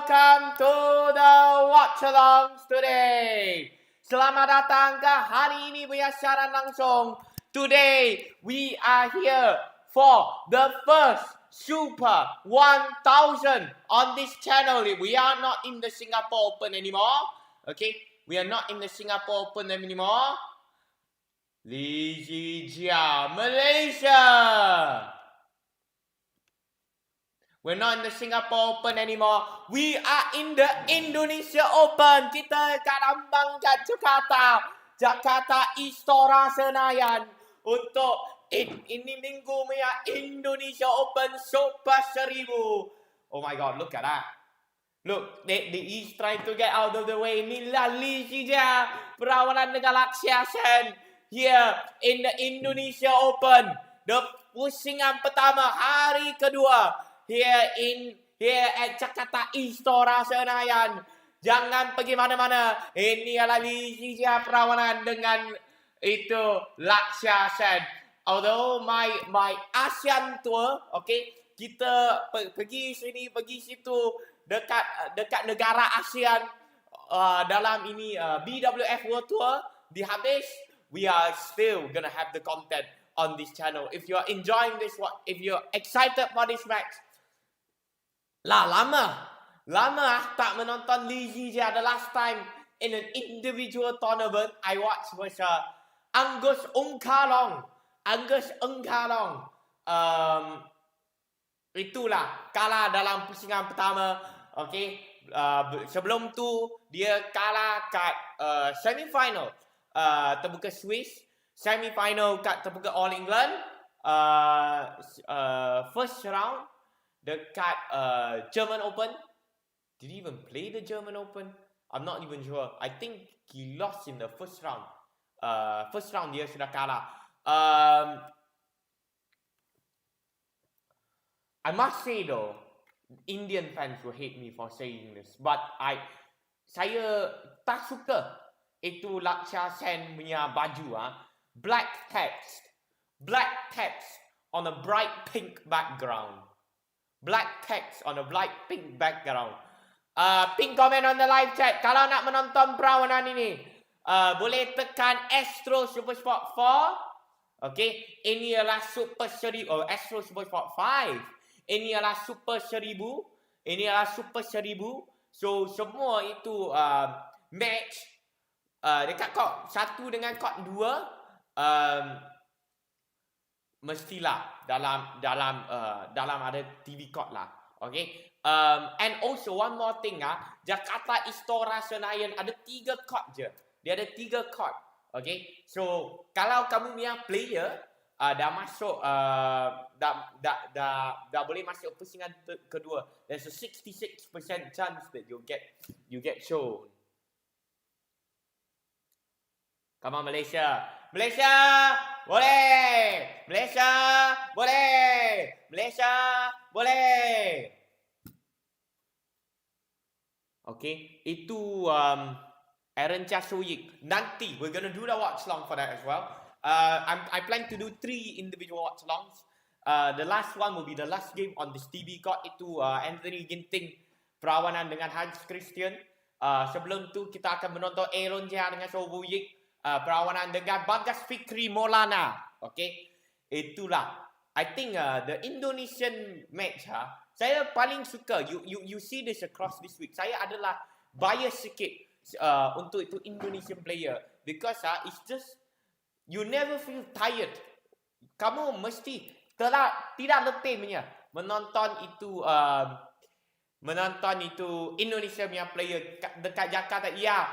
welcome to the Watchalong today. Selamat datang ke hari ini punya siaran langsung. Today we are here for the first Super 1000 on this channel. We are not in the Singapore Open anymore. Okay, we are not in the Singapore Open anymore. ZII JIA, Malaysia. We're not in the Singapore Open anymore. We are in the Indonesia Open. Kita kat lambang kat Jakarta Istora Senayan untuk ini minggu punya Indonesia Open Super 1000. Oh my God, look at that. Look, he's trying to get out of the way. Inilah ZII JIA perlawanan dengan LAKSHYA SEN here in the Indonesia Open. The pusingan pertama hari kedua. Here at Jakarta Istora Senayan. Jangan pergi mana-mana. Ini adalah ZII JIA perlawanan dengan itu LAKSHYA SEN. Although my ASEAN tour, okay, kita pergi sini, pergi situ dekat negara ASEAN dalam ini BWF World Tour dihabis. We are still gonna have the content on this channel. If you are enjoying this, if you're excited for this match. Lama tak menonton ZII JIA. The last time in an individual tournament I watched was Angus Ungkalong. Itulah kalah dalam pusingan pertama. Okay, sebelum tu dia kalah kat semifinal terbuka Swiss, semifinal kat terbuka All England, first round dekat German Open. Did he even play the German Open? I'm not even sure. I think he lost in the first round. First round dia sudah kalah. I must say though, Indian fans will hate me for saying this, but saya tak suka itu LAKSHYA SEN punya baju. Black text on a bright pink background. Black text on a bright pink background. Pin comment on the live chat. Kalau nak menonton perlawanan ini, boleh tekan Astro Super Sport 4. Okay, ini adalah Super 1000. Astro Super Sport 5. Ini adalah Super 1000. Ini adalah Super 1000. So semua itu match dekat court 1 dengan court 2. Mestilah dalam ada TV court lah. Okay. And also one more thing Jakarta Istora Senayan ada 3 court je. Dia ada 3 court. Okay. So kalau kamu punya player dah masuk dah boleh masuk pusingan kedua, there's a 66% chance that you get shown. Come on Malaysia. Malaysia boleh. Malaysia boleh. Malaysia boleh. Okay, itu Darence. Nanti we're gonna do the watch long for that as well. I plan to do 3 individual watch longs. The last one will be the last game on this TV court. Itu Anthony Ginting perlawanan dengan Hans Christian. Sebelum tu kita akan menonton Aaron Jia dengan Sobo Yik. Perlawanan dengan Bagas Fikri Maulana. Okay, itulah. I think the Indonesian match saya paling suka. You see this across this week. Saya adalah bias sikit untuk itu Indonesian player because it's just you never feel tired. Kamu mesti tidak letih punya menonton itu Indonesia punya player dekat Jakarta. Ya.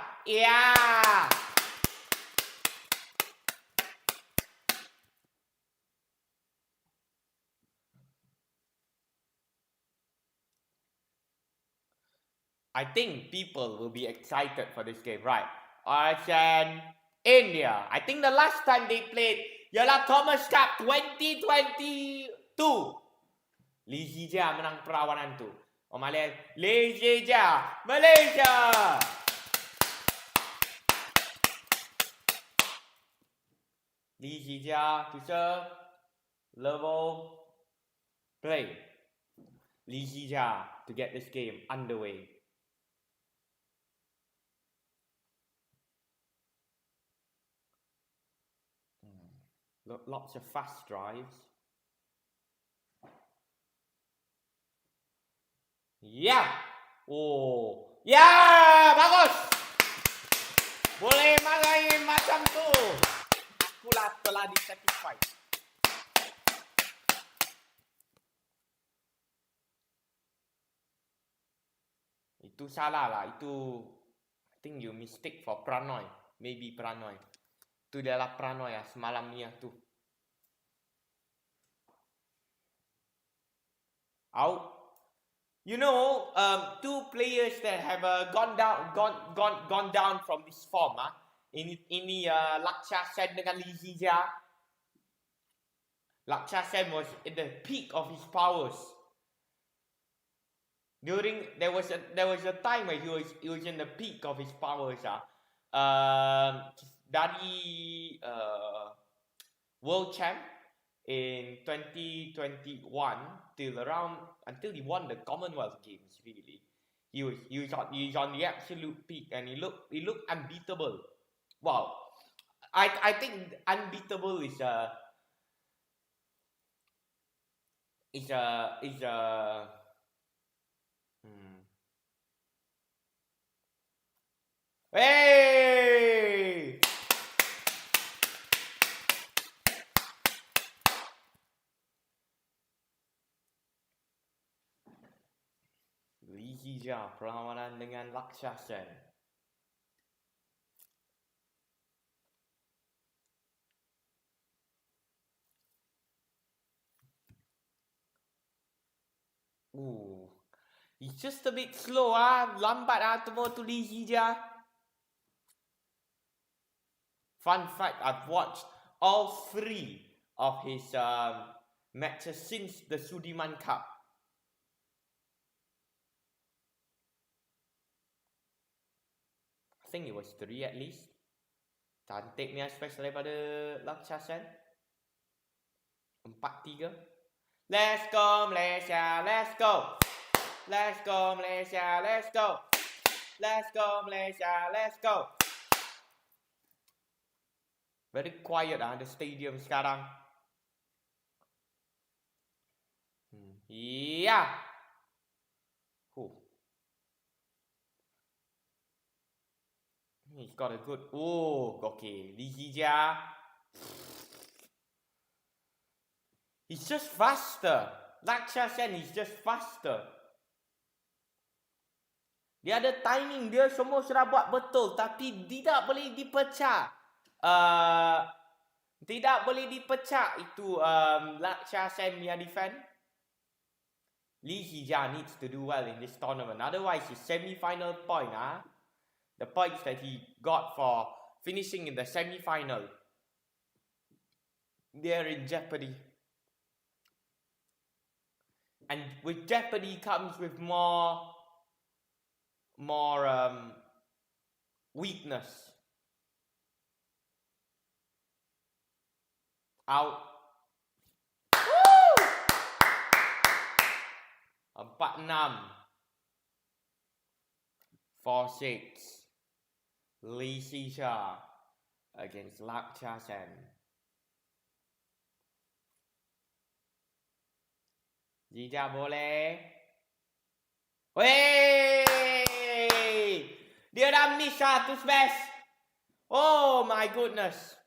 I think people will be excited for this game, right? ASEAN, India. I think the last time they played ialah Thomas Cup 2022. ZII JIA menang perlawanan tu. ZII JIA, Malaysia. ZII JIA to serve, level, play. ZII JIA to get this game underway. Lots of fast drives. Ya. Oh. Ya, bagus. Boleh main macam tu. Akulah telah disatisfy. Itu salah lah. Itu I think you mistake for Pranoy. Maybe Pranoy. Itu adalah Pranoy ya semalam ni tu. Out. You know, two players that have gone down from this form. Ini LAKSHYA SEN dengan ZII JIA. LAKSHYA SEN was at the peak of his powers. There was a time where he was in the peak of his powers. Dari world champ in 2021 until he won the Commonwealth Games. Really, he was on the absolute peak, and he looked unbeatable. Wow, I think unbeatable is a Hey! ZII JIA perlawanan dengan LAKSHYA SEN. He's just a bit slow lambat tunggu tu ZII JIA. Fun fact, I've watched all 3 of his matches since the Sudirman Cup. I think it was 3 at least. Cantiknya space daripada LAKSHYA SEN. 4-3. Let's go Malaysia, let's go. Let's go Malaysia, let's go. Let's go Malaysia, let's go. Very quiet the stadium sekarang. Yeah. He's got a good. Okay. ZII JIA. He's just faster. LAKSHYA SEN is just faster. Dia ada timing dia, semua sudah buat betul, tapi tidak boleh dipecah. Tidak boleh dipecah itu LAKSHYA SEN punya defend. ZII JIA needs to do well in this tournament. Otherwise, his semi-final point, the points that he got for finishing in the semi-final, they're in jeopardy. And with jeopardy comes with more weakness. Out. 4-6. 4-6. ZII JIA against LAKSHYA SEN. ZII JIA boleh. Wey! Dia dah miss tu smash. Oh my goodness.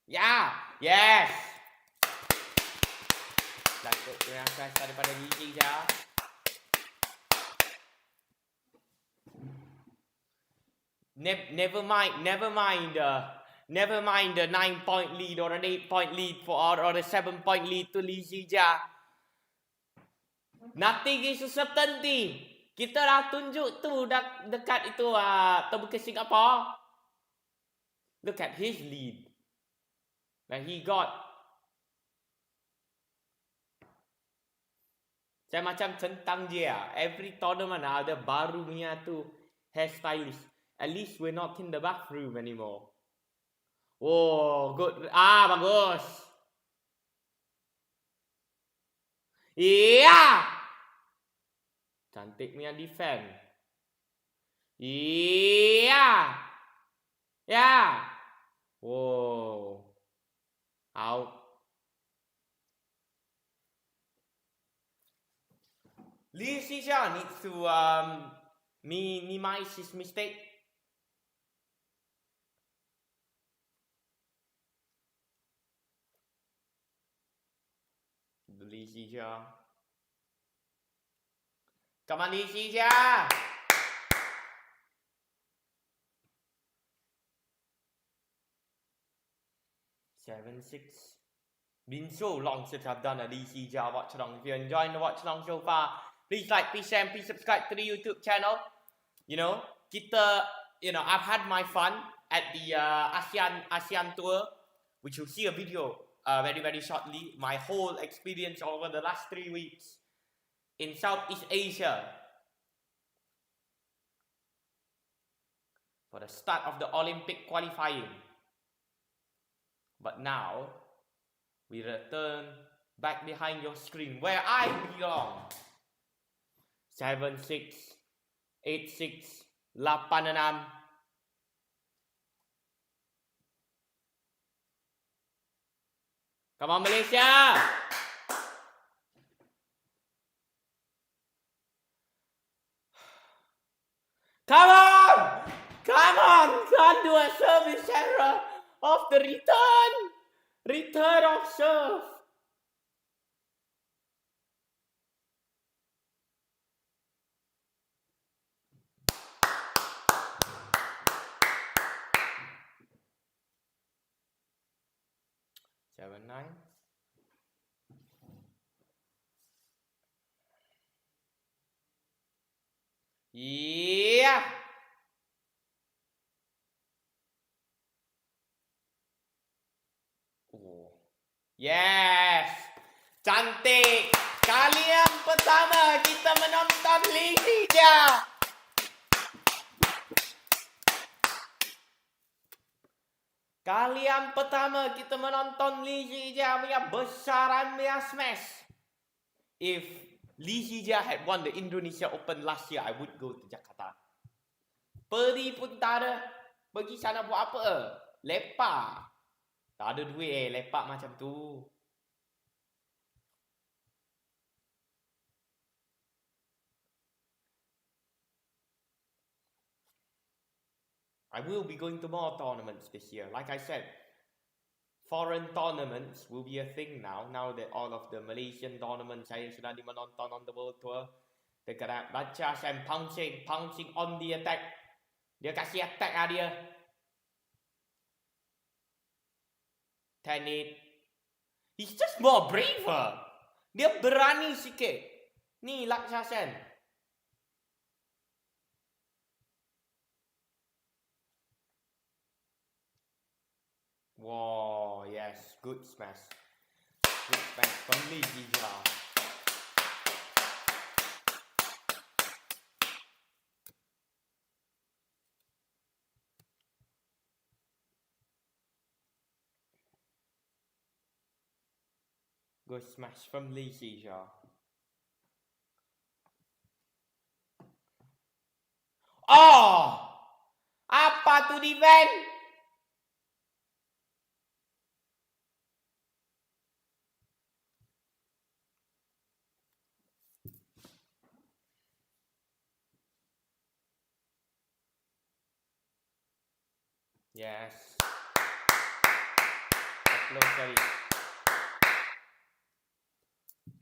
Yeah, yes. Datuk terima kasih daripada ZII JIA. Never mind the 9-point lead or an 8-point lead or a 7-point lead to ZII JIA. Nothing is a certainty. Kita dah tunjuk tu dekat itu terbuka Singapore. Look at his lead that he got. Saya macam centang dia. Every tournament ada baru punya tu hairstylist. At least we're not in the bathroom anymore. Oh, good. Ah, bagus. Iya. Cantik punya defend. Iya. Ya. Wow. Out. LAKSHYA needs to minimize his mistake. LAKSHYA. Come on, LAKSHYA. Seven, 6. Been so long since I've done a LAKSHYA watch-along. If you're enjoying the watch-along so far, please like, please share, and please subscribe to the YouTube channel. You know, I've had my fun at the ASEAN tour, which you'll see a video very, very shortly. My whole experience over the last 3 weeks in Southeast Asia. For the start of the Olympic qualifying. But now, we return back behind your screen where I belong. 7, 6, 8, 6, 8, 6. Come on, Malaysia. Come on! Come on! Can't do a service error of the return! Return of serve! Seven, 9. Yeah! Oh. Yes! Cantik! Kali yang pertama kita menonton LAKSHYA! Kali yang pertama kita menonton LAKSHYA punya besaran punya smash. If LAKSHYA had won the Indonesia Open last year, I would go to Jakarta. Pergi pun tak ada. Pergi sana buat apa? Lepak. Tak ada duit lepak macam tu. I will be going to more tournaments this year. Like I said, foreign tournaments will be a thing now. Now that all of the Malaysian tournaments saya sudah dimenonton on the World Tour. Dia kena baca Sam pouncing on the attack. Dia kasih attack lah dia. 10-8. He's just more braver. Dia berani sikit. Ni LAKSHYA Sen. Wow, yes, good smash. Good smash from LAKSHYA. Good smash from LAKSHYA. Oh! Apa tu defend? Yes. Close kali.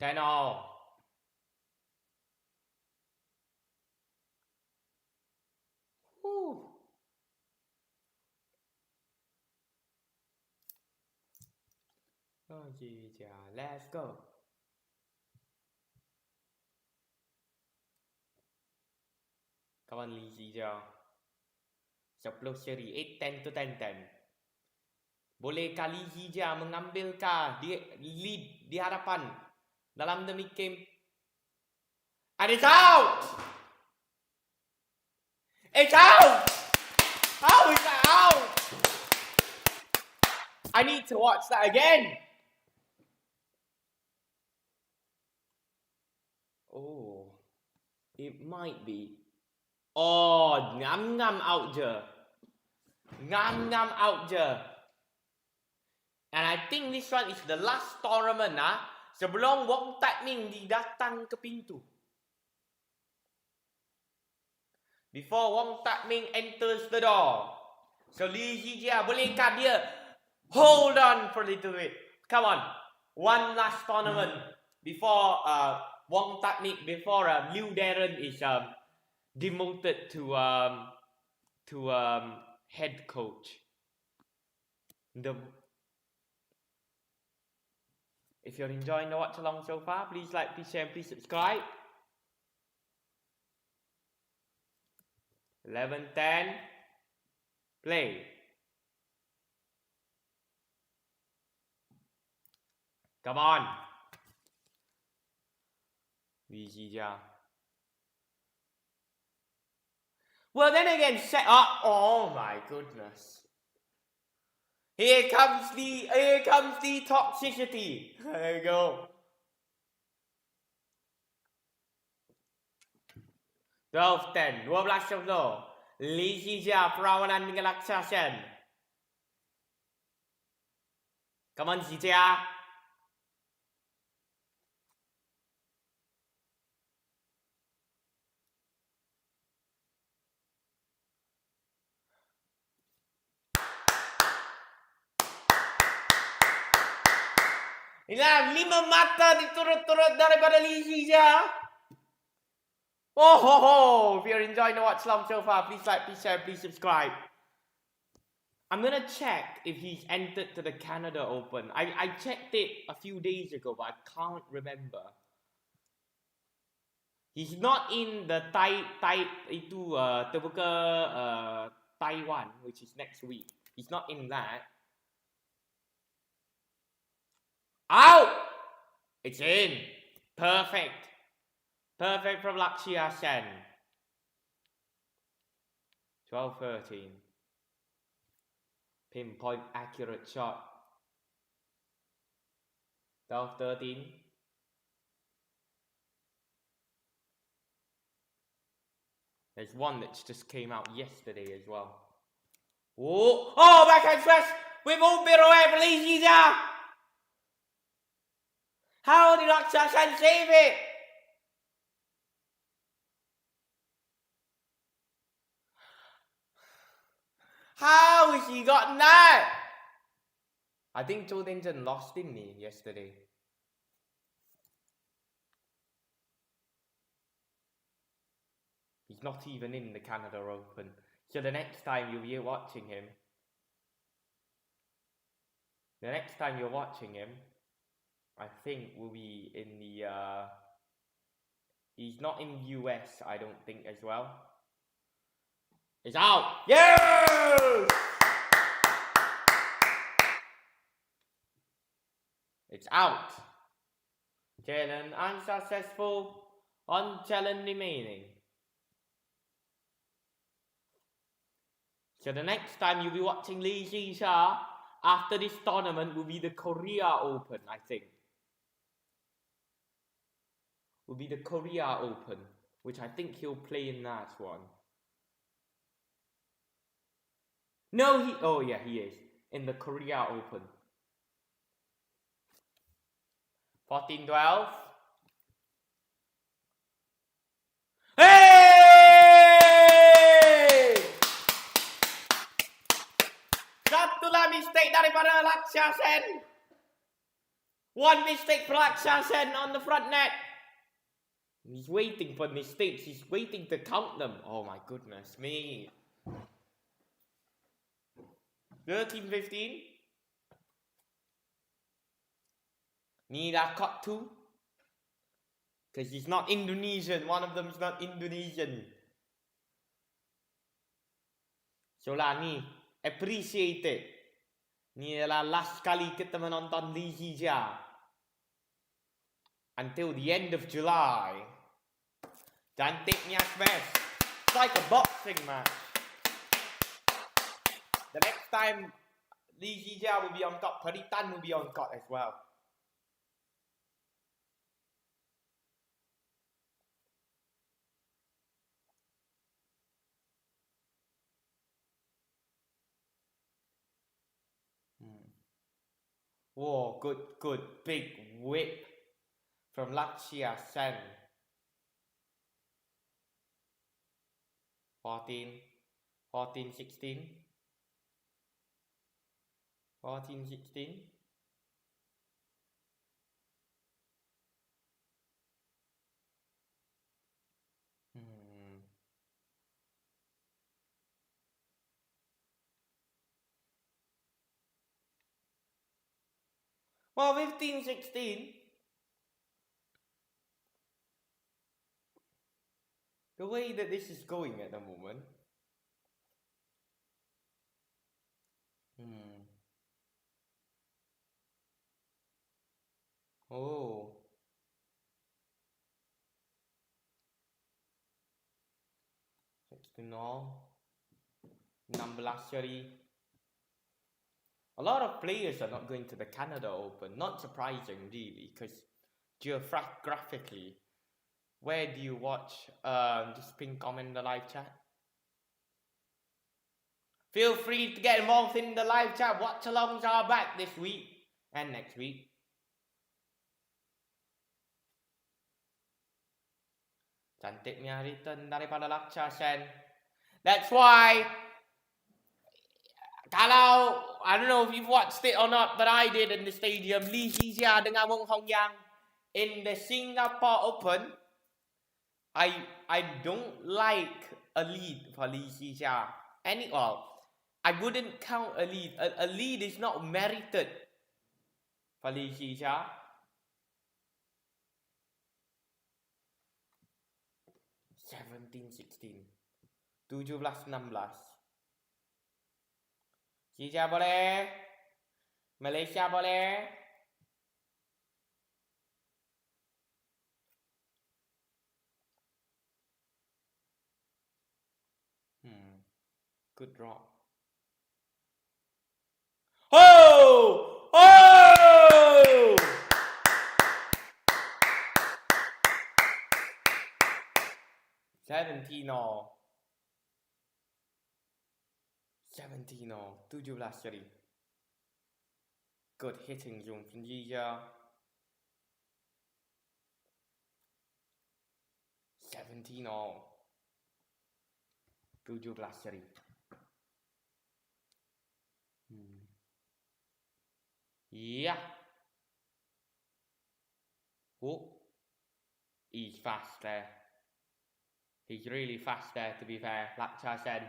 10-all. ZII JIA, let's go. Kawan ZII JIA. 10 seri 8-10 to 10-10. Bolehkah ZII JIA mengambilkah lead di hadapan dalam demi game? And it's out! It's out! How is that out? I need to watch that again. Oh, it might be. Oh, ngam out je. Ngam out je. And I think this one is the last tournament sebelum Wong Tak Ming didatang ke pintu. Before Wong Tak Ming enters the door. So ZII JIA, bolehkah dia hold on for a little bit? Come on. One last tournament before Wong Tak Ming, before Liu Darren is demoted to head coach. If you're enjoying the watch along so far, please like, please share, please subscribe. 11-10. Play. Come on. ZII JIA. Well, then again, set up. Oh my goodness. Here comes the toxicity. There you go. 12-10, 12-10. ZII JIA perlawanan dengan LAKSHYA SEN. Come on, ZII JIA. Inilah 5 mata diturut-turut daripada ZII JIA. Oh, if you're enjoying the watch along so far, please like, please share, please subscribe. I'm gonna check if he's entered to the Canada Open. I checked it a few days ago, but I can't remember. He's not in the terbuka Taiwan, which is next week. He's not in that. Out! It's in. Perfect. Perfect from LAKSHYA SEN. 12-13. Pinpoint accurate shot. 12-13. There's one that just came out yesterday as well. Oh, backhand smash with all bit away for ZII JIA. How did LAKSHYA SEN save it? How has he gotten that? I think Zhou Dingzhen lost, didn't he, yesterday? He's not even in the Canada Open. So the next time you'll be watching him, I think will be in the he's not in US, I don't think, as well. It's out. Yes! It's out. Challenge unsuccessful. One challenge remaining. So the next time you'll be watching ZII JIA after this tournament will be the Korea Open, I think. Will be the Korea Open, which I think he'll play in that one. No, he is in the Korea Open. 14-12. Hey! Satulah mistake daripada LAKSHYA SEN. One mistake for LAKSHYA SEN on the front net. He's waiting for mistakes. He's waiting to count them. Oh my goodness me. 13-15. Need a cut too. Because he's not Indonesian. One of them is not Indonesian. So lah ni, appreciate it. Ni adalah last kali kita menonton ZII JIA. Until the end of July. Cantiknya smash. It's like a boxing match. The next time ZII JIA will be on top. Badminton will be on court as well. Whoa, good. Big whip from LAKSHYA SEN. 14, 16. 14, 16. Well, 15, 16. The way that this is going at the moment. Oh. 16 all. 16 seri. A lot of players are not going to the Canada Open. Not surprising, really, because geographically, where do you watch? Just pin comment in the live chat. Feel free to get involved in the live chat. Watchalongs are back this week and next week. Cantiknya return daripada LAKSHYA SEN. That's why, kalau, I don't know if you've watched it or not, but I did in the stadium. ZII JIA dengan Wong Hong Yang in the Singapore Open. I don't like a lead for ZII JIA. I wouldn't count a lead. A lead is not merited for ZII JIA. (17, 16) 17, 16 ZII JIA boleh, Malaysia boleh. Good draw. Oh! Oh! (17 all). 17 all. 17 seri. Good hitting zone from ZII JIA. 17 all. 17 seri. Yeah. Oh. He's fast there. He's really fast there, to be fair. LAKSHYA SEN.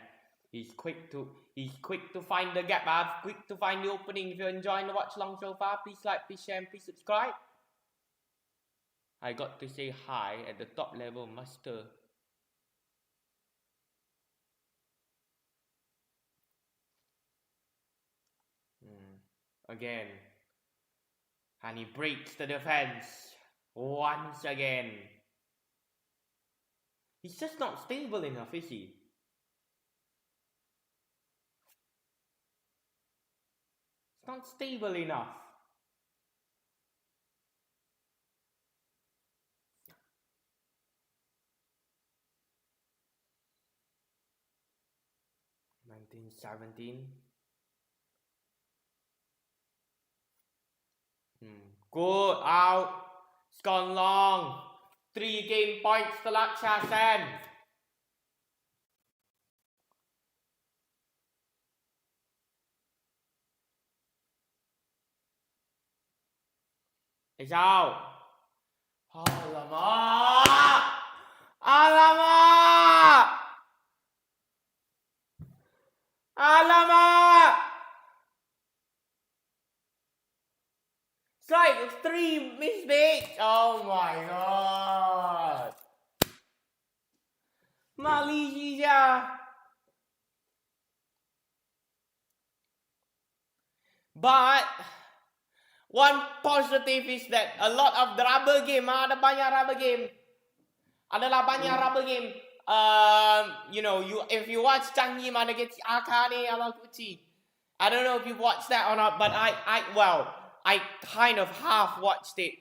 He's quick to find the gap, quick to find the opening. If you're enjoying the watch along so far, please like, please share, and please subscribe. I got to say hi at the top level master. Again. And he breaks the defense once again. He's just not stable enough, is he? It's not stable enough. (17) Good out. It's gone long. 3 game points to LAKSHYA SEN. It's out. Alamak! Alamak! Alamak! It's like 3 mistakes. Oh my god. Malaysia. But one positive is that a lot of the rubber game, ada banyak rubber game. Adalah banyak rubber game. You know, if you watch Changi mana get Akane ala Kuchi. I don't know if you've watched that or not, but I kind of half watched it.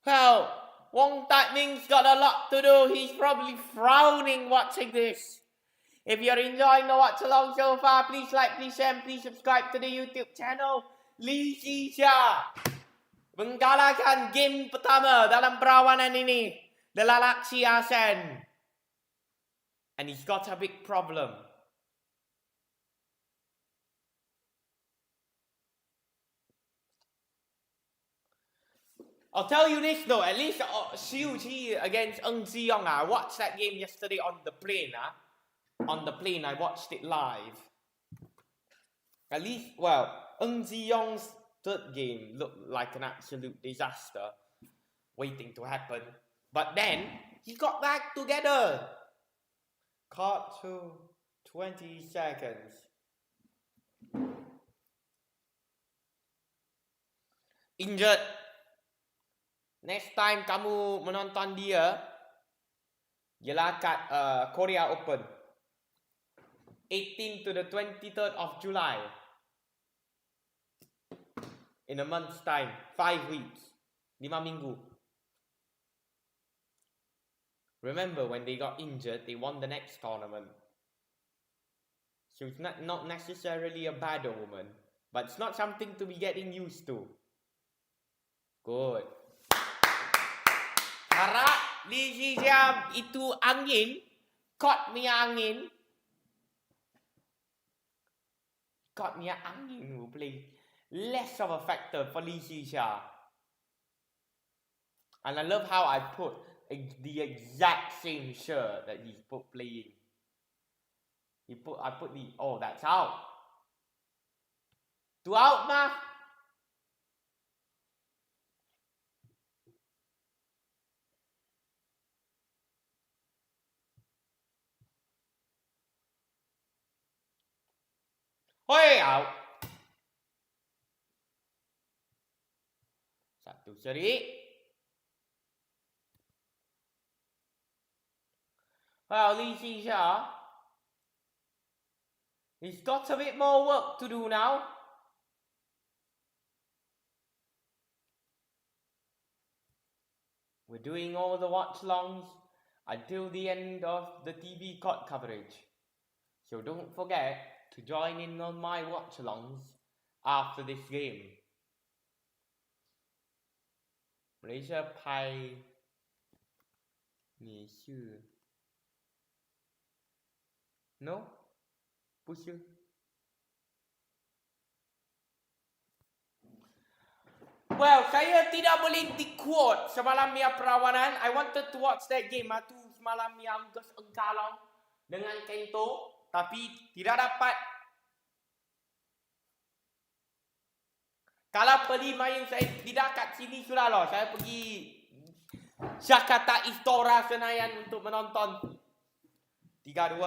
Well, Wong Tak Ming's got a lot to do. He's probably frowning watching this. If you're enjoying the watch along so far, please like, please share, and please subscribe to the YouTube channel. ZII Jia mengalahkan game pertama dalam perlawanan ini the LAKSHYA Sen. And he's got a big problem. I'll tell you this though, at least ZII Jia against ZII JIA. I watched that game yesterday on the plane. On the plane, I watched it live. At least, well, ZII JIA's third game looked like an absolute disaster waiting to happen. But then, he got back together. Cut to 20 seconds. Injured. Next time kamu menonton dia, ialah kat Korea Open. 18 to the 23rd of July. In a month's time. 5 weeks. 5 minggu. Remember when they got injured, they won the next tournament. So it's not necessarily a bad omen. But it's not something to be getting used to. Good. Harap ZII Jia itu angin. Caught me angin. Got me angin will play less of a factor for ZII Jia. And I love how I put the exact same shirt that he's playing. I put the, oh, that's out. 2 out mah. Hoi out. 1 seri. Well, ZII Jia, he's got a bit more work to do now. We're doing all the watch-alongs until the end of the TV court coverage. So don't forget to join in on my watch-alongs after this game. Malaysia 派你是 No? 不是 Well, saya tidak boleh di-quote semalam punya perlawanan. I wanted to watch that game tu semalam yang Watchalong dengan Kento, tapi tidak dapat. Kalau pergi main saya tidak kat sini sudah loh. Saya pergi Jakarta Istora Senayan untuk menonton. 3-2.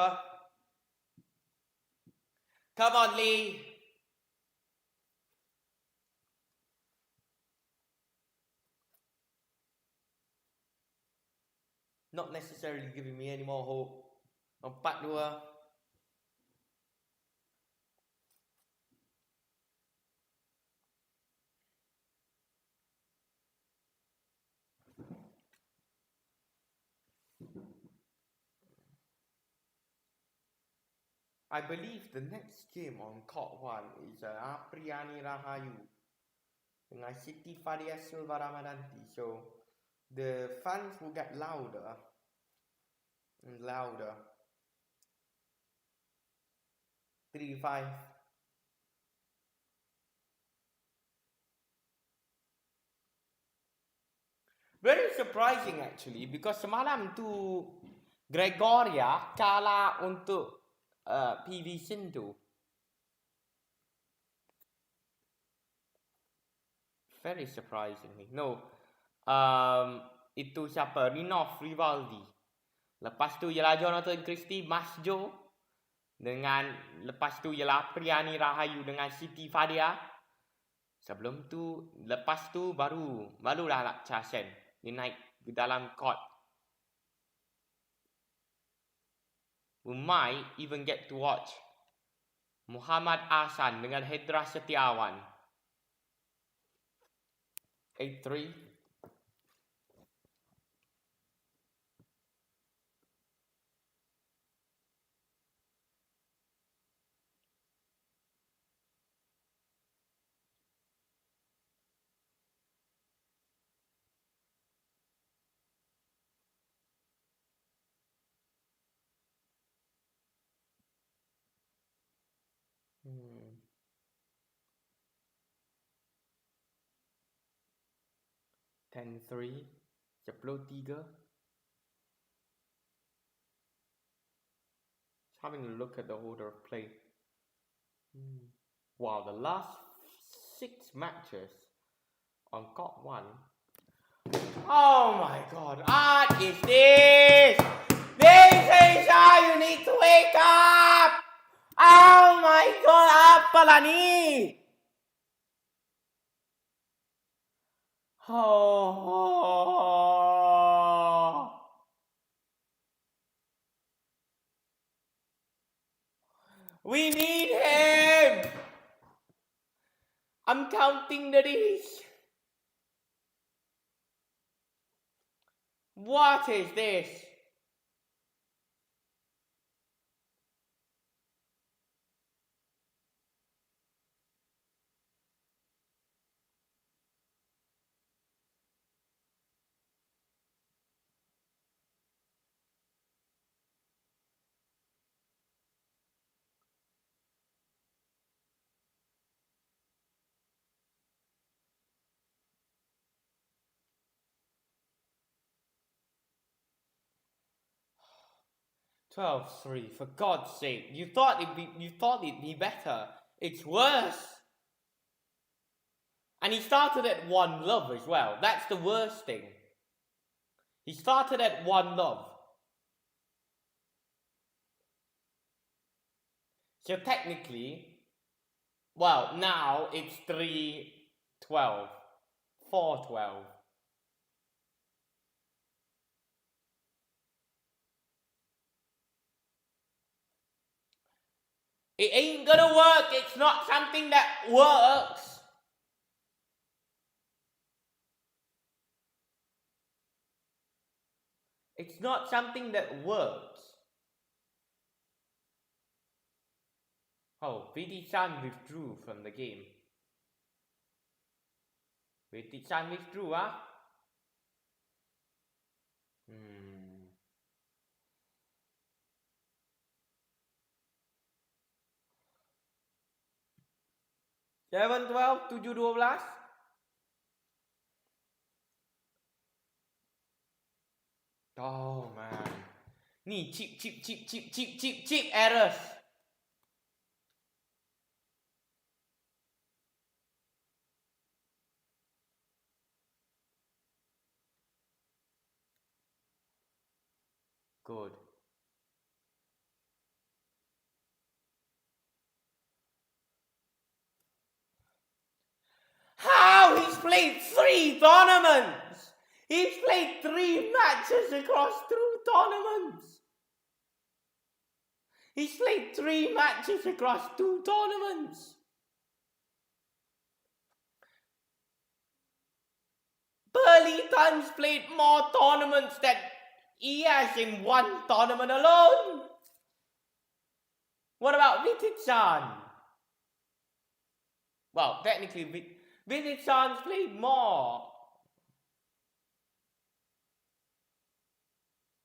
Come on, Lee. Not necessarily giving me any more hope. 4-2. I believe the next game on court 1 is Apriani Rahayu dengan Siti Fadia Silva Ramadanti. So the fans will get louder and louder. 3-5. Very surprising actually, because semalam tu Gregoria kalah untuk PV Sindhu. Very surprisingly. No. Itu siapa? Rinov Rivaldi. Lepas tu ialah Jonathan Christie, Masjo. Dengan lepas tu ialah Priani Rahayu dengan Siti Fadia. Sebelum tu, lepas tu barulah LAKSHYA SEN. Dia naik ke dalam court. We might even get to watch Muhammad Ahsan dengan Hendra Setiawan. 8-3. Ten 3. 10-3. Having a look at the order of play. Wow, the last 6 matches on court 1. Oh my god, what is this? This is how you need to wake up! Oh my god, apalah ni? Oh. We need him! I'm counting the days. What is this? $12-3. For God's sake, you thought it'd be better. It's worse. And he started at 1-love as well. That's the worst thing. He started at 1-love. So technically, well, now it's 3-12. 4-12. It ain't gonna work. It's not something that works. It's not something that works. Oh, VT-san withdrew from the game. VT-san withdrew, huh? 7-12, 7-12. Oh man. Ni cheap errors. Good. How? He's played 3 tournaments! He's played 3 matches across 2 tournaments! He's played 3 matches across 2 tournaments! Burleyton's played more tournaments than he has in 1 tournament alone! What about Vitic-san? Well, technically, Vitic-san's played more.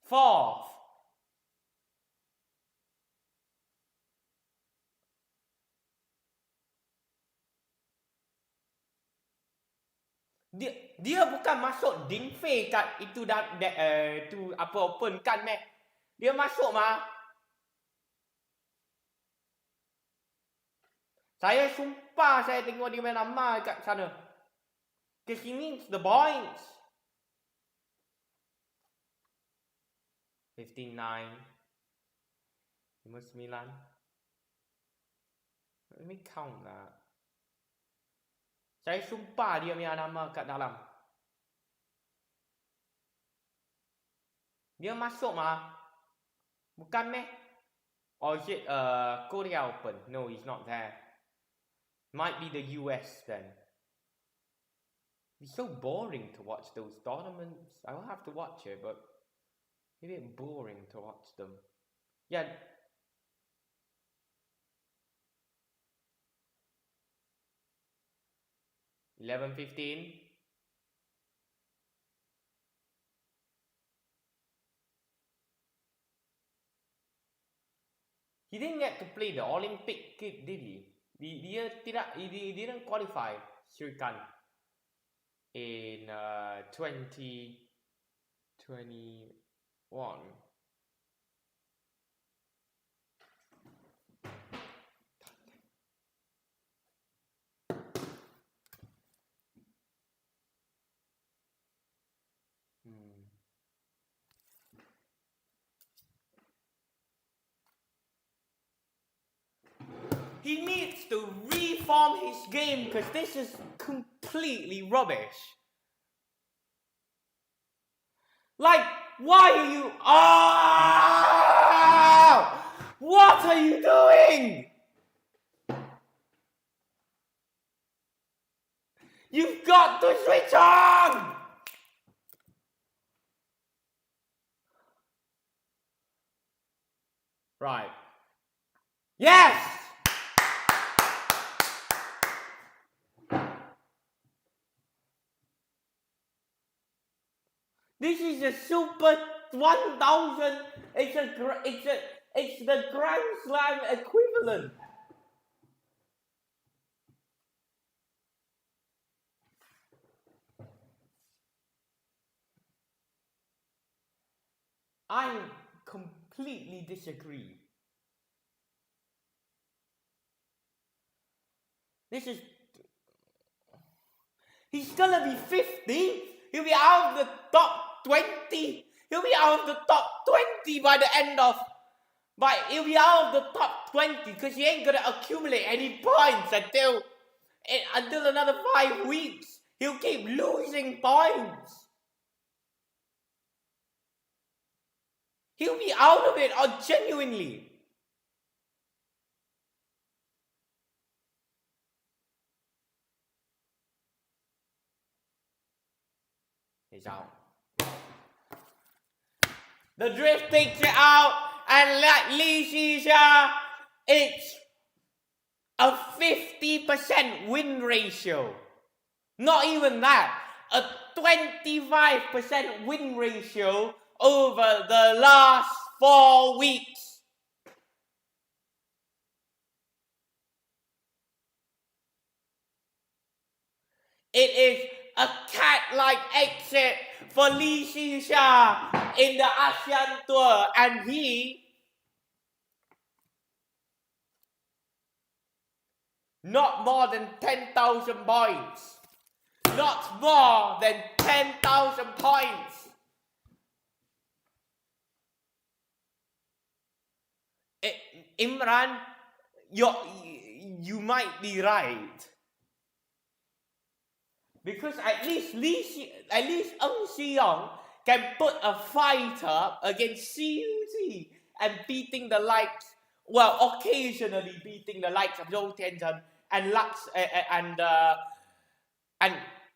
4th. Dia bukan masuk Dingfei kat itu tu apa open kan meh. Dia masuk mah. Saya sumpah saya tengok dia main lama kat sana. Because he needs the points. 59. 59. Let me count that. Saya sumpah dia punya nama kat dalam. Dia masuk mah. Bukan meh? Or is it Korea Open? No, he's not there. Might be the US then. It's so boring to watch those tournaments. I will have to watch it, but it's a bit boring to watch them. Yeah. $11.15. He didn't get to play the Olympic kid, did he? Dia he didn't qualify Srikan in 2021. He needs to reform his game because this is completely rubbish. Like, why are you... Oh! What are you doing? You've got to switch on! Right. Yes! This is a super 1000. It's the Grand Slam equivalent. I completely disagree. This is... He's gonna be 50. He'll be out of the top 20. He'll be out of the top 20 by the end of... He'll be out of the top 20 because he ain't gonna accumulate any points until another 5 weeks. He'll keep losing points. He'll be out of it, genuinely. He's out. The drift takes it out, and like LAKSHYA, it's a 50% win ratio. Not even that. A 25% win ratio over the last 4 weeks. It is a cat-like exit for LAKSHYA in the ASEAN Tour, and he not more than 10,000 points. Not more than 10,000 points. Imran, you might be right. Because at least Ng Siyong can put a fight up against CUT and beating the likes, well, occasionally beating the likes of Zhou Tianzhen and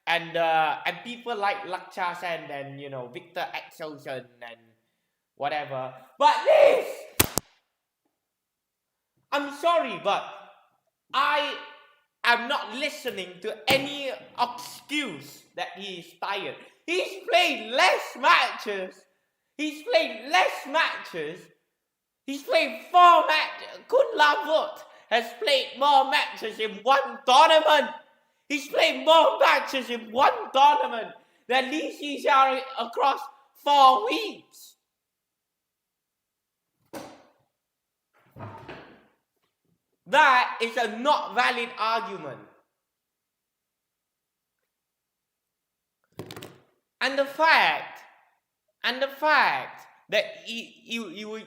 and people like LAKSHYA SEN and Victor Axelsen and whatever. But this, I'm sorry, but I am not listening to any excuse that he is tired. He's played less matches. He's played 4 matches. Kun Lavut has played more matches in one tournament. He's played more matches in one tournament than LAKSHYA across 4 weeks. That is a not valid argument. And the fact that you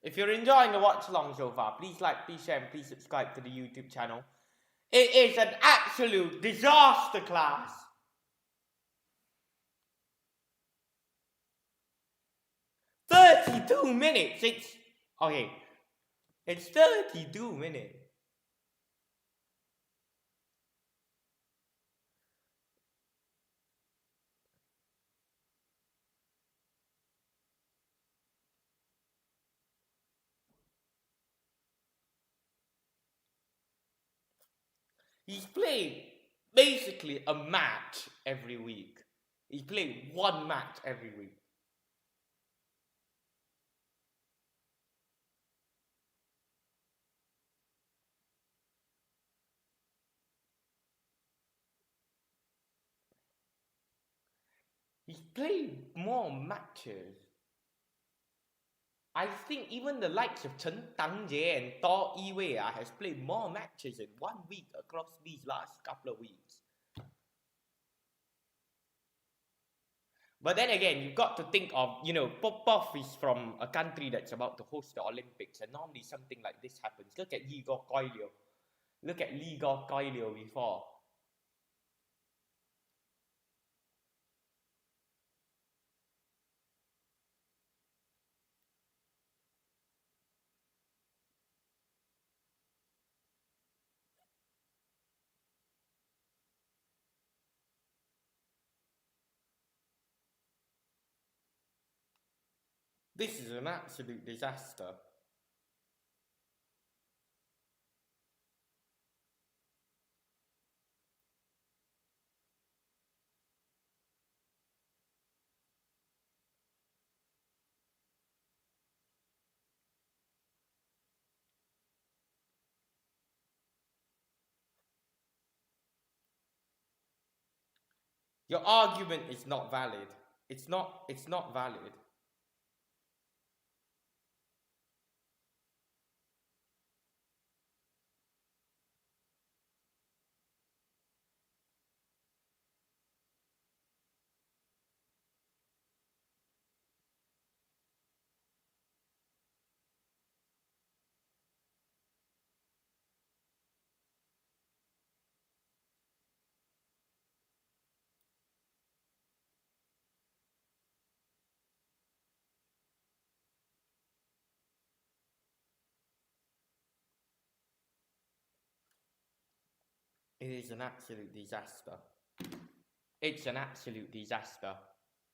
If you're enjoying the watch along so far, please like, please share, and please subscribe to the YouTube channel. It is an absolute disaster class. "32 minutes. It's okay. It's 32 minutes. He's playing basically a match every week. He's playing one match every week. He's playing more matches. I think even the likes of Chen Tangjie and Tao Yiwei has played more matches in 1 week across these last couple of weeks. But then again, you've got to think of, Popov is from a country that's about to host the Olympics, and normally something like this happens. Look at Igor Koilio. Look at Igor Koilio before. This is an absolute disaster. Your argument is not valid. It's not valid. It is an absolute disaster. It's an absolute disaster.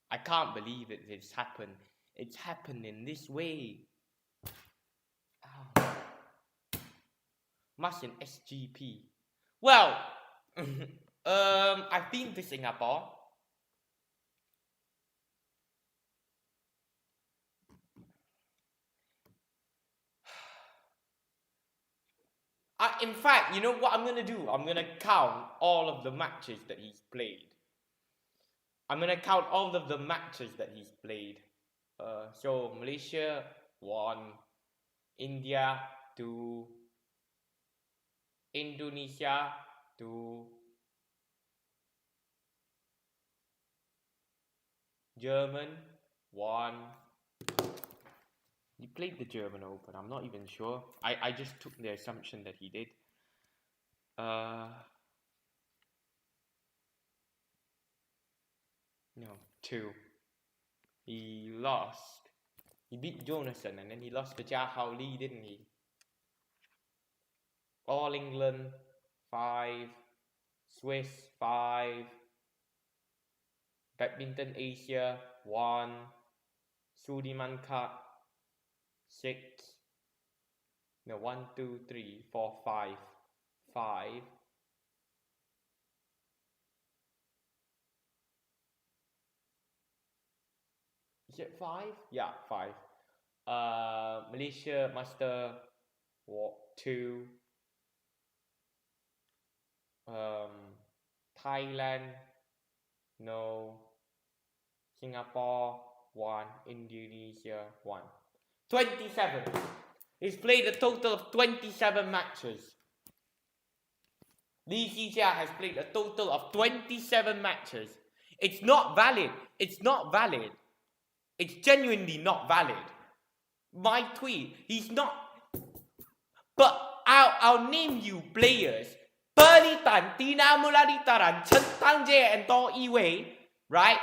I can't believe it's happened. It's happened in this way. Match in SGP. Well, I've been to Singapore. In fact, you know what I'm gonna do? I'm gonna count all of the matches that he's played. So Malaysia 1, India 2, Indonesia 2, German 1. He played the German Open. I'm not even sure. I just took the assumption that he did. No, 2. He lost. He beat Jonathan and then he lost to Jia Hao Li, didn't he? All England 5. Swiss 5. Badminton Asia 1. Sudirman Cup 6. No, 1, 2, 3, 4, 5. 5. Is it 5? Yeah, 5. Malaysia Master 2. Thailand, no. Singapore 1. Indonesia 1. 27. He's played a total of 27 matches. ZII JIA has played a total of 27 matches. It's not valid. It's not valid. It's genuinely not valid. my tweet. He's not. But I'll name you players. Perlitan, Tina Muladitaran, Chen Tangje, and Do Iwei, right?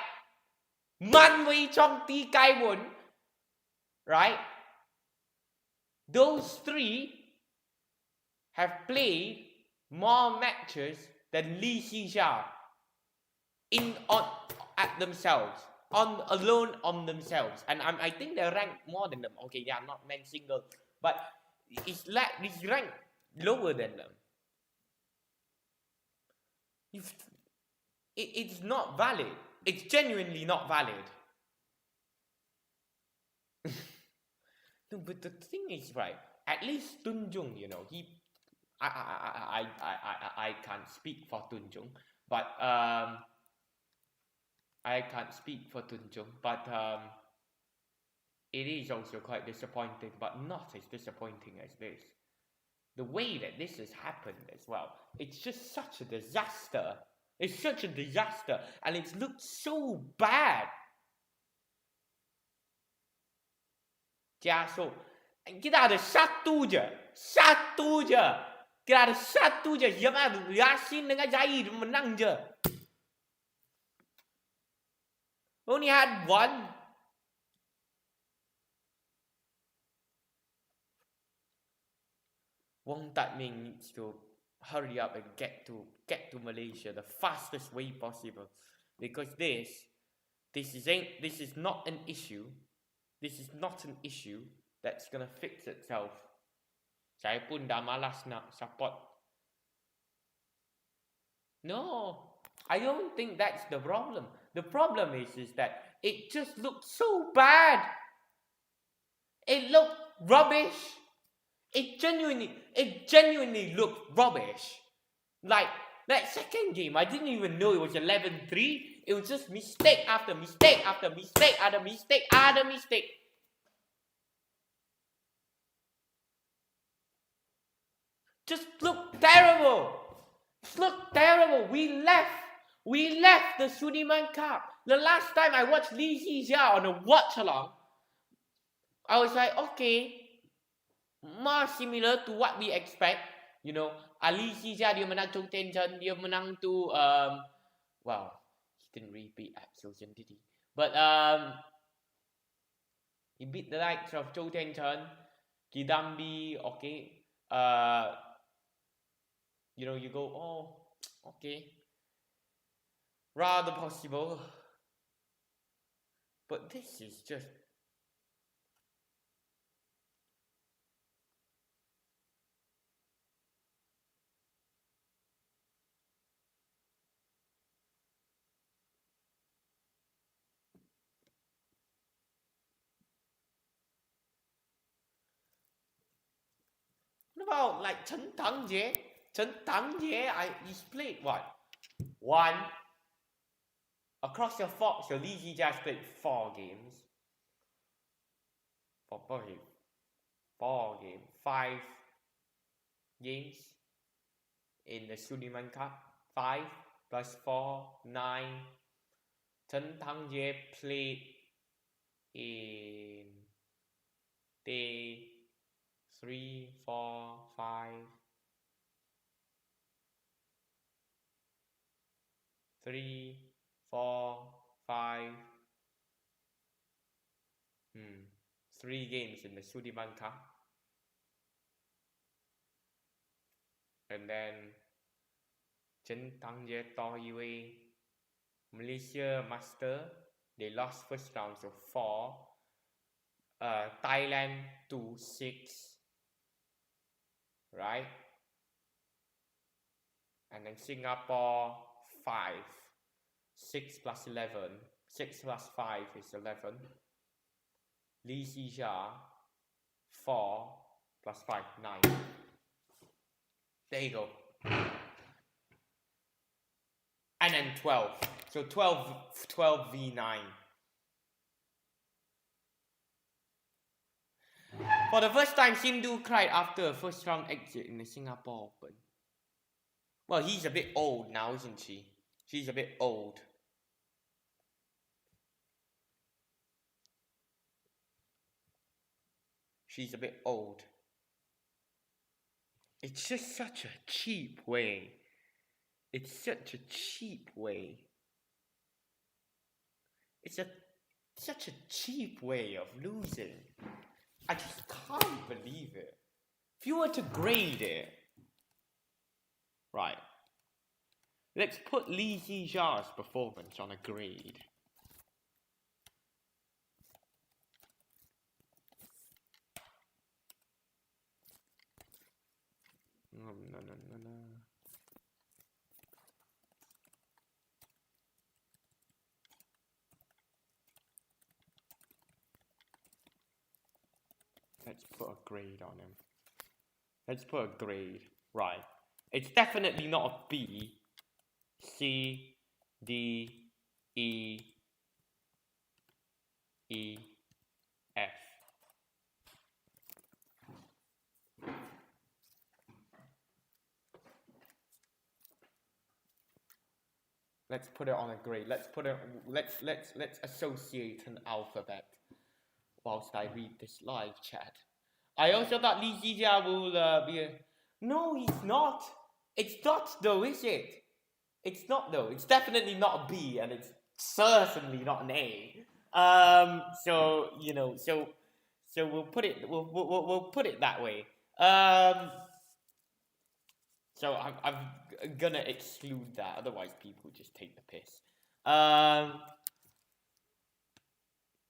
Man Wei Chong, Ti Kai Wun, right? Those three have played more matches than Li Xijia at themselves, alone on themselves, and I think they're ranked more than them. Okay, yeah, not men's single, but it's ranked lower than them. It's not valid. It's genuinely not valid. No, but the thing is, right? At least Tun Jung, you know, I can't speak for Tun Jung, but I can't speak for Tun Jung, but it is also quite disappointing, but not as disappointing as this. The way that this has happened as well, it's just such a disaster. It's such a disaster, and it's looked so bad. So, kita ada satu je. Kita ada satu je. Yasin dengan Zai menang je. Only had one. Wong Tat Ming needs to hurry up and get to Malaysia the fastest way possible, because this is not an issue. This is not an issue that's gonna fix itself. Saya pun dah malas nak support. No, I don't think that's the problem. The problem is that it just looked so bad. It looked rubbish. It genuinely looked rubbish. Like that second game, I didn't even know it was 11-3. It was just mistake after mistake after mistake after mistake after mistake. Just looked terrible. Just looked terrible. We left the Sudirman Cup. The last time I watched Li Xijia on a watchalong, I was like, okay, more similar to what we expect. You know, Ali Xijia dia menang Chong Ten Chen, dia menang to well, he didn't really beat Axel Chen, did he? But he beat the likes of Chong Ten Chen, Kidambi, okay. You know, you go, oh, okay, rather possible. But this is just what about like Chen Tangjie? He's played what? One. Across your Fox, your Li Xijia played 4 games. 5 games in the Sudirman Cup. 5 plus 4, 9. Chen Tangjie played in day 3, 4, 5. 3, 4, 5. 3 games in the Sudirman Cup. And then Chen Tangjie Tohiwei, Malaysia Master, they lost first round, so 4. Thailand 2-6. Right? And then Singapore 5. 6 plus 11. 6 plus 5 is 11. Li Xijia 4 plus 5, 9. There you go. And then 12. So 12 v9. For the first time, Sindhu cried after a first round exit in the Singapore Open. Well, he's a bit old now, isn't she? She's a bit old. She's a bit old. It's just such a cheap way. It's such a cheap way. It's such a cheap way of losing. I just can't believe it. If you were to grade it, right? Let's put ZII Jia's performance on a grade. No. Let's put a grade on him. Let's put a grade. Right. It's definitely not a B. C, D, E, E, F. Let's put it on a grade. Let's associate an alphabet whilst I read this live chat. I also thought ZII Jia will be a... No, it's not. It's not though, is it? It's not though. It's definitely not a B, and it's certainly not an A. So you know, so we'll put it that way. So I'm gonna exclude that, otherwise people just take the piss.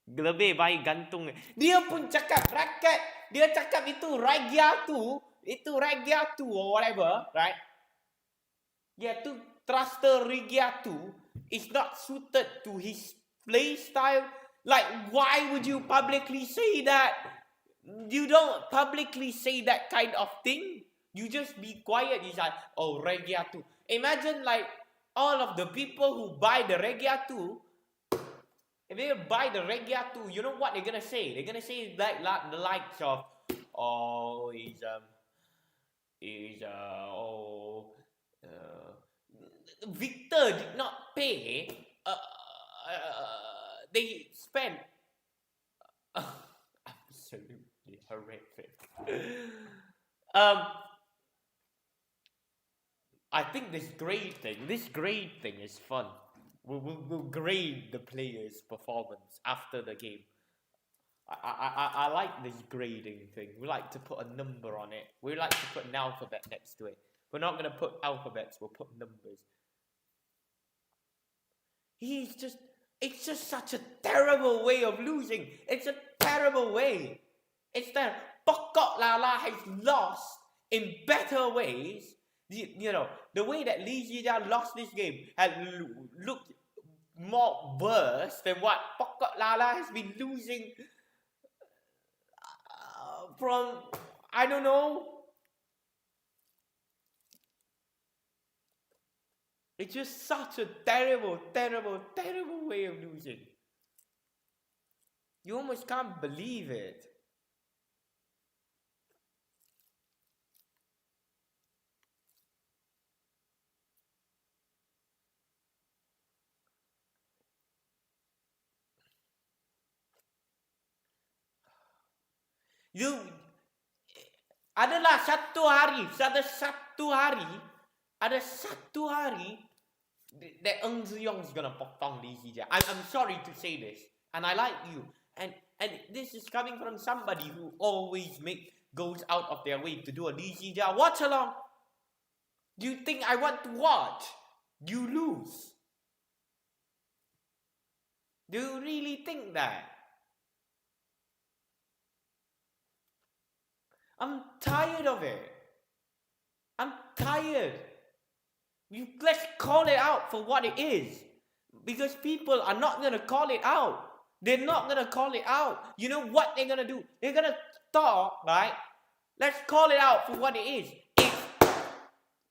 Lebih baik gantung. Dia pun cakap raket. Dia cakap itu regiatu or whatever, right? Yeah, to thruster regiatu is not suited to his play style. Like, why would you publicly say that? You don't publicly say that kind of thing. You just be quiet. He's like, oh, regiatu. Imagine like all of the people who buy the regiatu. If they buy the regiatu, you know what they're gonna say? They're gonna say like the likes of, oh, Victor did not pay. They spent absolutely horrific. I think this grade thing is fun. We'll grade the players' performance after the game. I like this grading thing. We like to put a number on it. We like to put an alphabet next to it. We're not going to put alphabets, we'll put numbers. It's just such a terrible way of losing. It's a terrible way. It's that Pokok Lala has lost in better ways. You know, the way that ZII Jia lost this game has looked more worse than what Pokok Lala has been losing from, I don't know. It's just such a terrible, terrible, terrible way of losing. You almost can't believe it. Ada satu hari that Ng Ziyong is gonna potong ZII Jia. I'm sorry to say this, and I like you, and this is coming from somebody who always goes out of their way to do a ZII Jia watch-along. Do you think I want to watch you lose? Do you really think that? I'm tired of it. I'm tired. Let's call it out for what it is. Because people are not going to call it out. They're not going to call it out. You know what they're going to do? They're going to talk, right? Let's call it out for what it is. It's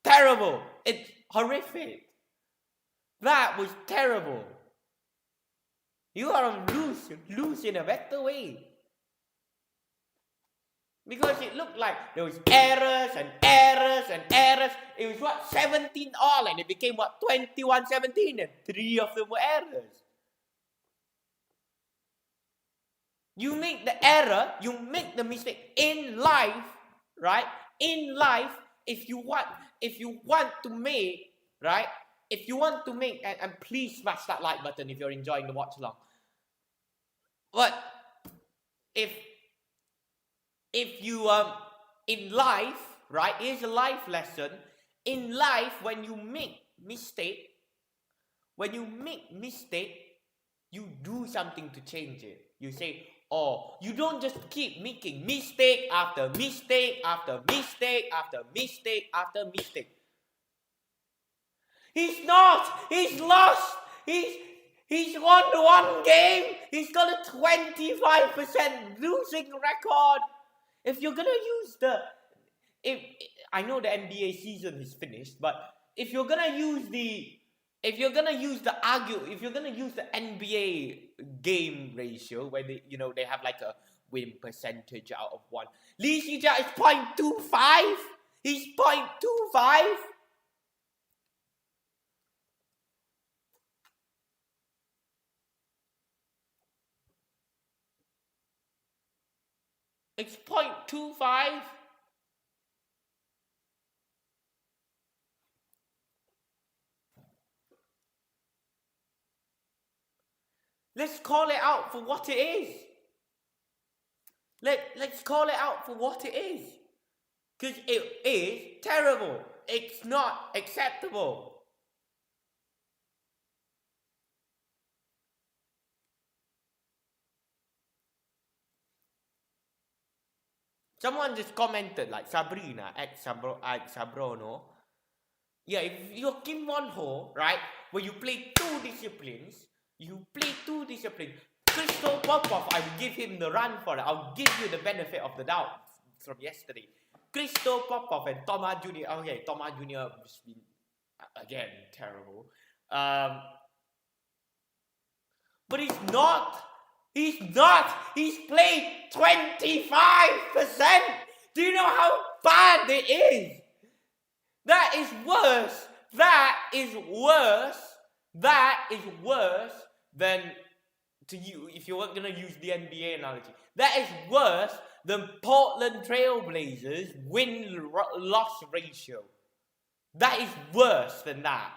terrible. It's horrific. That was terrible. You are lose in a better way. Because it looked like there was errors and errors and errors. It was what, 17 all, and it became what, 21-17, and 3 of them were errors. You make the error, you make the mistake in life, right? In life, if you want to make, right? If you want to make, and please smash that like button if you're enjoying the watch along. But if you in life, right? Here's a life lesson. In life, when you make mistake, you do something to change it. You say, oh, you don't just keep making mistake after mistake after mistake after mistake after mistake. He's not. He's lost. He's won one game. He's got a 25% losing record. If you're gonna use I know the NBA season is finished, but if you're gonna use the NBA game ratio where they have like a win percentage out of 1, LAKSHYA SEN is 0.25. He's 0.25. It's 0.25. Let's call it out for what it is. Let's call it out for what it is. Because it is terrible. It's not acceptable. Someone just commented, like Sabrina at Sabrono. Yeah, if you're Kim Won Ho, right, where you play two disciplines, Crystal Popov, I will give him the run for it. I'll give you the benefit of the doubt from yesterday. Crystal Popov and Thomas Jr. Okay, Thomas Jr. has been, again, terrible. But he's not. He's played 25%. Do you know how bad it is? That is worse than, to you, if you were going to use the NBA analogy, that is worse than Portland Trailblazers win-loss ratio. That is worse than that.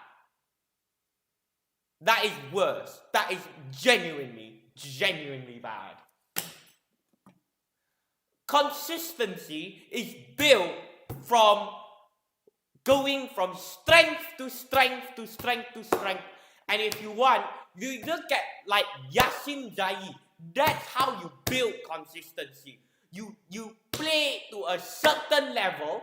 That is worse. That is genuinely bad. Consistency is built from going from strength to strength to strength to strength. And if you want, you look at like ZII JIA. That's how you build consistency. You play to a certain level.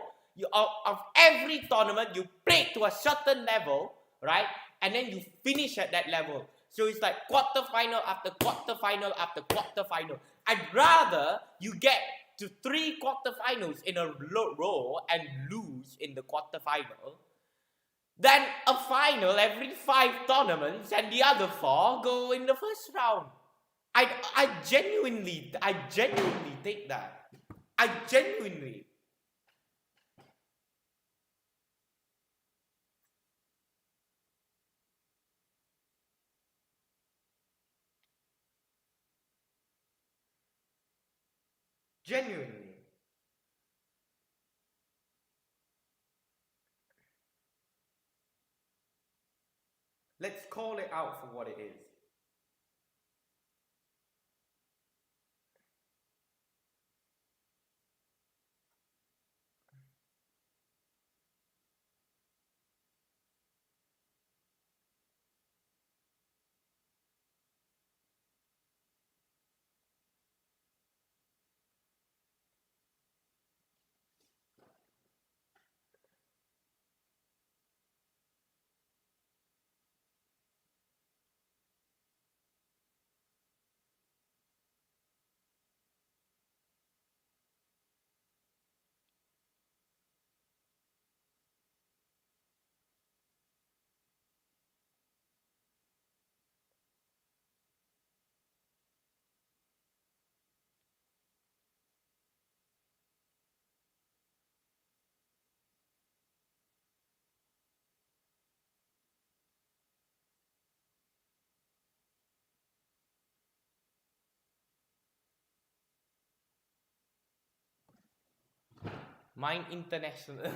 Of every tournament, you play to a certain level, right? And then you finish at that level. So it's like quarterfinal after quarterfinal after quarterfinal. I'd rather you get to 3 quarterfinals in a row and lose in the quarterfinal than a final every 5 tournaments and the other 4 go in the first round. I genuinely take that. Genuinely. Let's call it out for what it is. Mine international.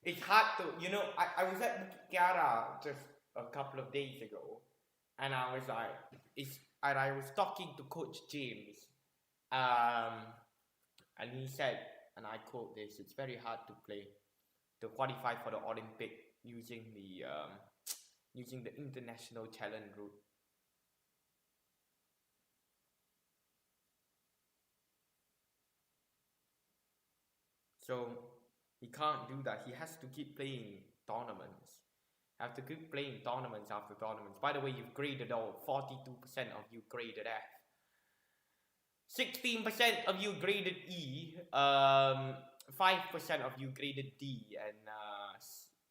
It's hard to, you know, I was at Bukit Kiara just a couple of days ago, and I was like, and I was talking to Coach James, and he said, and I quote this: "It's very hard to qualify for the Olympic using the international challenge route." So he can't do that. He has to keep playing tournaments. Have to keep playing tournaments after tournaments. By the way, you've graded all. 42% of you graded F. 16% of you graded E. 5% of you graded D, and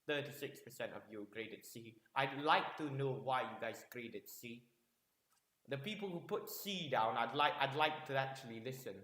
36% of you graded C. I'd like to know why you guys graded C. The people who put C down, I'd like to actually listen.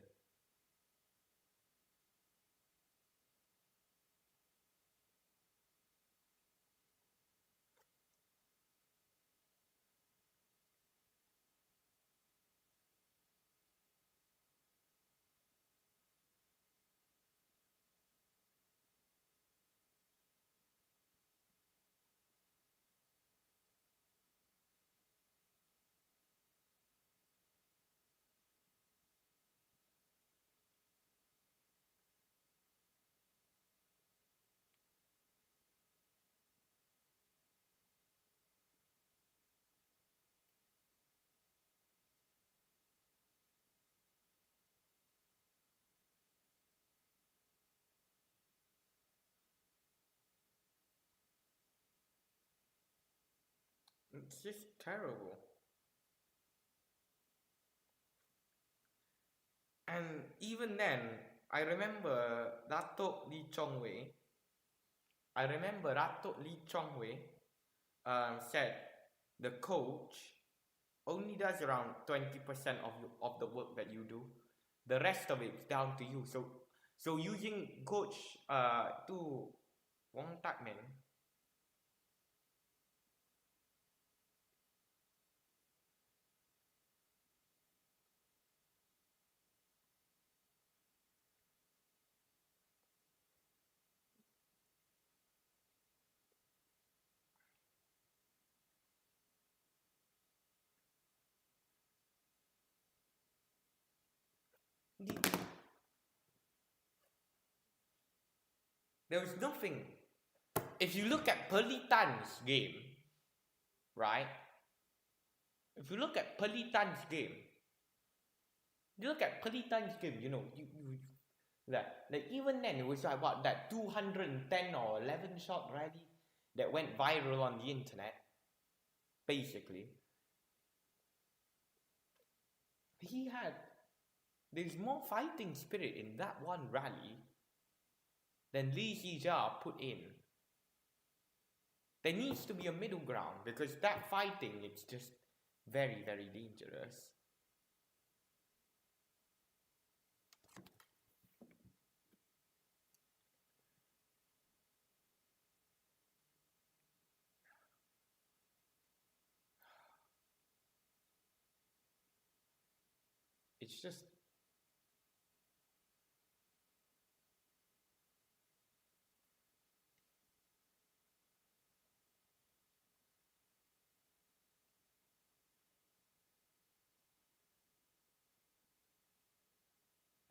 It's just terrible. And even then, I remember Datuk Lee Chong Wei. Said the coach only does around 20% of the work that you do. The rest of it's down to you. So using coach to Wong Tak Man. There was nothing. If you look at Perlitan's game, right? If you look at Perlitan's game, you know, like even then it was like what, that 210 or 11 shot rally that went viral on the internet, basically. There's more fighting spirit in that one rally than ZII JIA put in. There needs to be a middle ground, because that fighting, it's just very, very dangerous. It's just,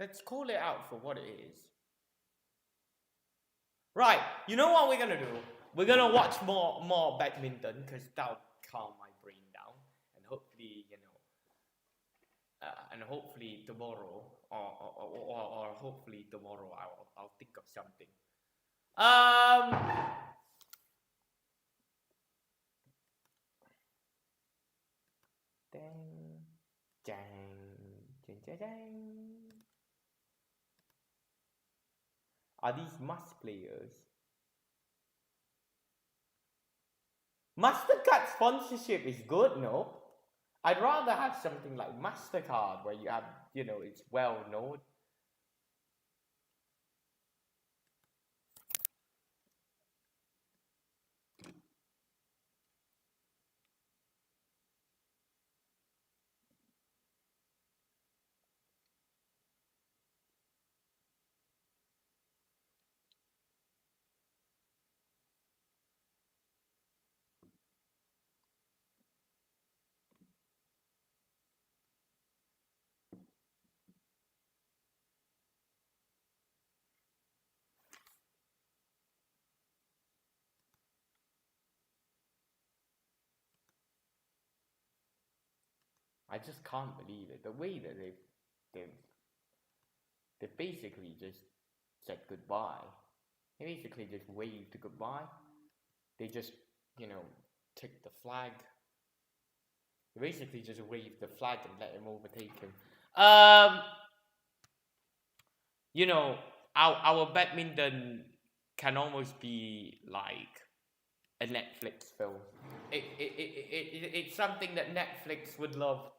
let's call it out for what it is. Right, you know what we're gonna do? We're gonna watch more badminton, because that'll calm my brain down, and hopefully, you know, and hopefully tomorrow, or hopefully tomorrow, I'll think of something. Dang, dang, dang, dang. Are these must players? MasterCard sponsorship is good, no? I'd rather have something like MasterCard, where you have, you know, it's well known. I just can't believe it. The way that they basically just said goodbye. They basically just waved goodbye. They just, you know, took the flag. They basically just waved the flag and let him overtake him. You know, our badminton can almost be like a Netflix film. It's something that Netflix would love.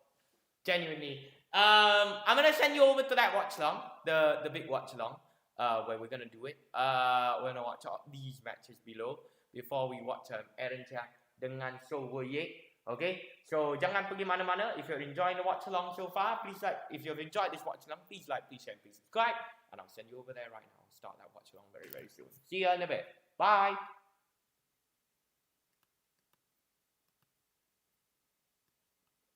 Genuinely. I'm gonna send you over to that watch-along, the big watch-along, where we're gonna do it. We're gonna watch all these matches below before we watch Darence dengan ZII. Okay, so jangan pergi mana-mana. If you're enjoying the watch-along so far, please like. If you've enjoyed this watch-along, please like, please share, please subscribe, and I'll send you over there right now. I'll start that watch-along very, very soon. See you in a bit. Bye.